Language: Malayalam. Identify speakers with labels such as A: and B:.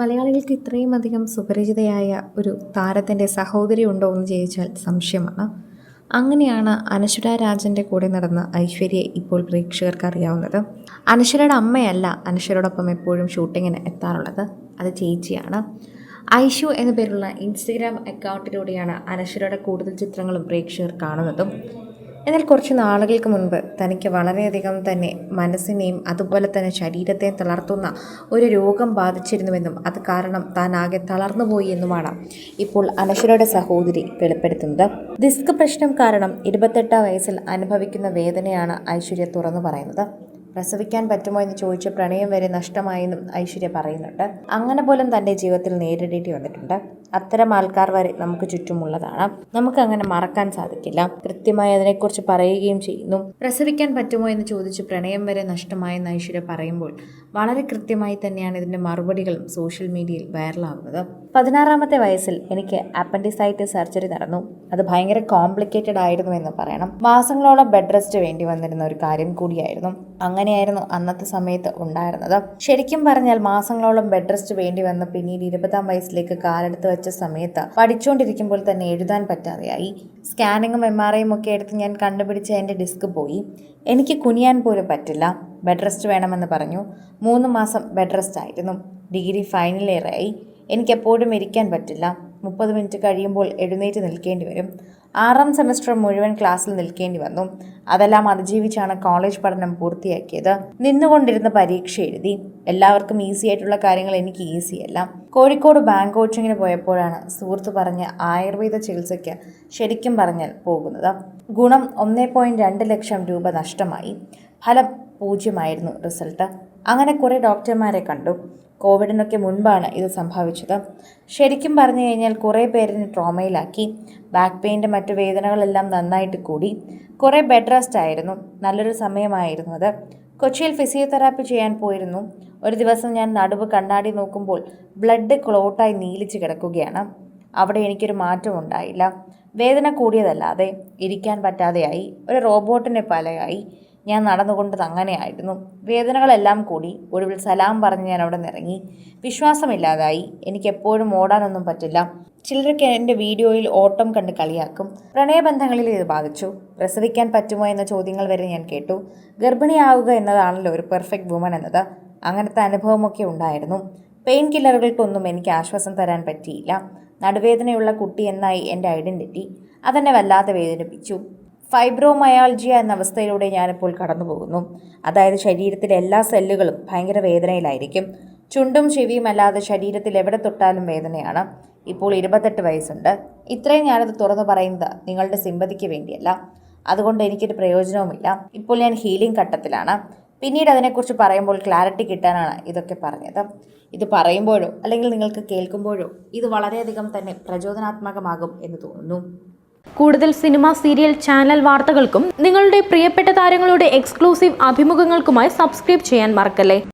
A: മലയാളികൾക്ക് ഇത്രയും അധികം സുപരിചിതയായ ഒരു താരത്തിൻ്റെ സഹോദരി ഉണ്ടോ എന്ന് ചോദിച്ചാൽ സംശയമാണ്. അങ്ങനെയാണ് അനശ്വര രാജൻ്റെ കൂടെ നടന്ന ഐശ്വര്യയെ ഇപ്പോൾ പ്രേക്ഷകർക്ക് അറിയാവുന്നത്. അനശ്വരയുടെ അമ്മയല്ല അനശ്വരയോടൊപ്പം എപ്പോഴും ഷൂട്ടിങ്ങിന് എത്താറുള്ളത്, അത് ചേച്ചിയാണ്. ഐഷു എന്ന പേരുള്ള ഇൻസ്റ്റഗ്രാം അക്കൗണ്ടിലൂടെയാണ് അനശ്വരയുടെ കൂടുതൽ ചിത്രങ്ങളും പ്രേക്ഷകർ കാണുന്നതും. എന്നാൽ കുറച്ച് നാളുകൾക്ക് മുൻപ് തനിക്ക് വളരെയധികം തന്നെ മനസ്സിനെയും അതുപോലെ തന്നെ ശരീരത്തെയും തളർത്തുന്ന ഒരു രോഗം ബാധിച്ചിരുന്നുവെന്നും അത് കാരണം താൻ ആകെ തളർന്നുപോയി എന്നുമാണ് ഇപ്പോൾ അനശ്വരയുടെ സഹോദരി വെളിപ്പെടുത്തുന്നത്. ഡിസ്ക് പ്രശ്നം കാരണം 28 വയസ്സിൽ അനുഭവിക്കുന്ന വേദനയാണ് ഐശ്വര്യ തുറന്നു പറയുന്നത്. പ്രസവിക്കാൻ പറ്റുമോ എന്ന് ചോദിച്ച് പ്രണയം വരെ നഷ്ടമായെന്നും ഐശ്വര്യ പറയുന്നുണ്ട്. അങ്ങനെ പോലും തൻ്റെ ജീവിതത്തിൽ നേരിടേണ്ടി വന്നിട്ടുണ്ട്. അത്തരം ആൾക്കാർ വരെ നമുക്ക് ചുറ്റുമുള്ളതാണ്. നമുക്കങ്ങനെ മറക്കാൻ സാധിക്കില്ല. കൃത്യമായി അതിനെക്കുറിച്ച് പറയുകയും ചെയ്യുന്നു. പ്രസവിക്കാൻ പറ്റുമോ എന്ന് ചോദിച്ച് പ്രണയം വരെ നഷ്ടമായെന്ന് ഐശ്വര്യ പറയുമ്പോൾ വളരെ കൃത്യമായി തന്നെയാണ് ഇതിൻ്റെ മറുപടികളും സോഷ്യൽ മീഡിയയിൽ വൈറലാകുന്നത്. 16ാമത്തെ വയസ്സിൽ എനിക്ക് അപ്പൻഡിസൈറ്റിസ് സർജറി നടന്നു. അത് ഭയങ്കര കോംപ്ലിക്കേറ്റഡ് ആയിരുന്നു എന്ന് പറയണം. മാസങ്ങളോളം ബെഡ് റെസ്റ്റ് വേണ്ടി വന്നിരുന്ന ഒരു കാര്യം കൂടിയായിരുന്നു. അങ്ങനെയായിരുന്നു അന്നത്തെ സമയത്ത് ഉണ്ടായിരുന്നത്. ശരിക്കും പറഞ്ഞാൽ മാസങ്ങളോളം ബെഡ് റെസ്റ്റ് വേണ്ടി വന്ന് പിന്നീട് 20ാം വയസ്സിലേക്ക് കാലെടുത്ത് വെച്ച സമയത്ത് പഠിച്ചുകൊണ്ടിരിക്കുമ്പോൾ തന്നെ എഴുതാൻ പറ്റാതെയായി. സ്കാനിങ്ങും MRIയും ഒക്കെ എടുത്ത് ഞാൻ കണ്ടുപിടിച്ച എൻ്റെ ഡിസ്ക് പോയി. എനിക്ക് കുനിയാൻ പോലും പറ്റില്ല. ബെഡ് റെസ്റ്റ് വേണമെന്ന് പറഞ്ഞു. 3 മാസം ബെഡ് റെസ്റ്റ് ആയിരുന്നു. ഡിഗ്രി ഫൈനൽ ഇയർ ആയി. എനിക്കെപ്പോഴും ഇരിക്കാൻ പറ്റില്ല. 30 മിനിറ്റ് കഴിയുമ്പോൾ എഴുന്നേറ്റ് നിൽക്കേണ്ടി വരും. 6ാം സെമസ്റ്റർ മുഴുവൻ ക്ലാസ്സിൽ നിൽക്കേണ്ടി വന്നു. അതെല്ലാം അതിജീവിച്ചാണ് കോളേജ് പഠനം പൂർത്തിയാക്കിയത്. നിന്നുകൊണ്ടിരുന്ന പരീക്ഷ എഴുതി. എല്ലാവർക്കും ഈസി ആയിട്ടുള്ള കാര്യങ്ങൾ എനിക്ക് ഈസിയല്ല. കോഴിക്കോട് ബാങ്ക് കോച്ചിങ്ങിന് പോയപ്പോഴാണ് സുഹൃത്ത് പറഞ്ഞ ആയുർവേദ ചികിത്സയ്ക്ക് ശരിക്കും പറഞ്ഞാൽ പോകുന്നത്. ഗുണം 1.2 ലക്ഷം രൂപ നഷ്ടമായി. ഫലം 0 റിസൾട്ട്. അങ്ങനെ കുറേ ഡോക്ടർമാരെ കണ്ടു. കോവിഡിനൊക്കെ മുൻപാണ് ഇത് സംഭവിച്ചത്. ശരിക്കും പറഞ്ഞു കഴിഞ്ഞാൽ കുറേ പേരിന് ട്രോമയിലാക്കി. ബാക്ക് പെയിൻ്റെ മറ്റു വേദനകളെല്ലാം നന്നായിട്ട് കൂടി. കുറേ ബെഡ് റെസ്റ്റ് ആയിരുന്നു. നല്ലൊരു സമയമായിരുന്നു അത്. കൊച്ചിയിൽ ഫിസിയോതെറാപ്പി ചെയ്യാൻ പോയിരുന്നു. ഒരു ദിവസം ഞാൻ നടുവ് കണ്ണാടി നോക്കുമ്പോൾ ബ്ലഡ് ക്ലോട്ടായി നീലിച്ച് കിടക്കുകയാണ്. അവിടെ എനിക്കൊരു മാറ്റം ഉണ്ടായില്ല. വേദന കൂടിയതല്ലാതെ ഇരിക്കാൻ പറ്റാതെയായി. ഒരു റോബോട്ടിനെ പോലെയായി. ഞാൻ നടന്നുകൊണ്ട് അങ്ങനെയായിരുന്നു. വേദനകളെല്ലാം കൂടി. ഒടുവിൽ സലാം പറഞ്ഞ് ഞാൻ അവിടെ നിന്നിറങ്ങി. വിശ്വാസമില്ലാതായി. എനിക്കെപ്പോഴും ഓടാനൊന്നും പറ്റില്ല. ചിലരൊക്കെ എൻ്റെ വീഡിയോയിൽ ഓട്ടം കണ്ട് കളിയാക്കും. പ്രണയബന്ധങ്ങളിൽ ഇത് ബാധിച്ചു. പ്രസവിക്കാൻ പറ്റുമോ എന്ന ചോദ്യങ്ങൾ വരെ ഞാൻ കേട്ടു. ഗർഭിണിയാവുക എന്നതാണല്ലോ ഒരു പെർഫെക്റ്റ് വുമൺ എന്നത്. അങ്ങനത്തെ അനുഭവമൊക്കെ ഉണ്ടായിരുന്നു. പെയിൻ കില്ലറുകൾക്കൊന്നും എനിക്ക് ആശ്വാസം തരാൻ പറ്റിയില്ല. നടുവേദനയുള്ള കുട്ടി എന്നായി എൻ്റെ ഐഡൻറ്റിറ്റി. അതെന്നെ വല്ലാതെ വേദനിപ്പിച്ചു. ഫൈബ്രോമയാൾജിയ എന്ന അവസ്ഥയിലൂടെ ഞാനിപ്പോൾ കടന്നു പോകുന്നു. അതായത് ശരീരത്തിലെ എല്ലാ സെല്ലുകളും ഭയങ്കര വേദനയിലായിരിക്കും. ചുണ്ടും ചെവിയും അല്ലാതെ ശരീരത്തിൽ എവിടെ തൊട്ടാലും വേദനയാണ്. ഇപ്പോൾ 28 വയസ്സുണ്ട്. ഇത്രയും ഞാനത് തുറന്നു പറയുന്നത് നിങ്ങളുടെ സിമ്പതിക്ക് വേണ്ടിയല്ല. അതുകൊണ്ട് എനിക്കൊരു പ്രയോജനവുമില്ല. ഇപ്പോൾ ഞാൻ ഹീലിംഗ് ഘട്ടത്തിലാണ്. പിന്നീട് അതിനെക്കുറിച്ച് പറയുമ്പോൾ ക്ലാരിറ്റി കിട്ടാനാണ് ഇതൊക്കെ പറഞ്ഞത്. ഇത് പറയുമ്പോഴോ അല്ലെങ്കിൽ നിങ്ങൾക്ക് കേൾക്കുമ്പോഴോ ഇത് വളരെയധികം തന്നെ പ്രചോദനാത്മകമാകും എന്ന് തോന്നുന്നു.
B: കൂടുതൽ സിനിമ, സീരിയൽ, ചാനൽ വാർത്തകൾക്കും നിങ്ങളുടെ പ്രിയപ്പെട്ട താരങ്ങളുടെ എക്സ്ക്ലൂസീവ് അഭിമുഖങ്ങൾക്കുമായി സബ്സ്ക്രൈബ് ചെയ്യാൻ മറക്കല്ലേ.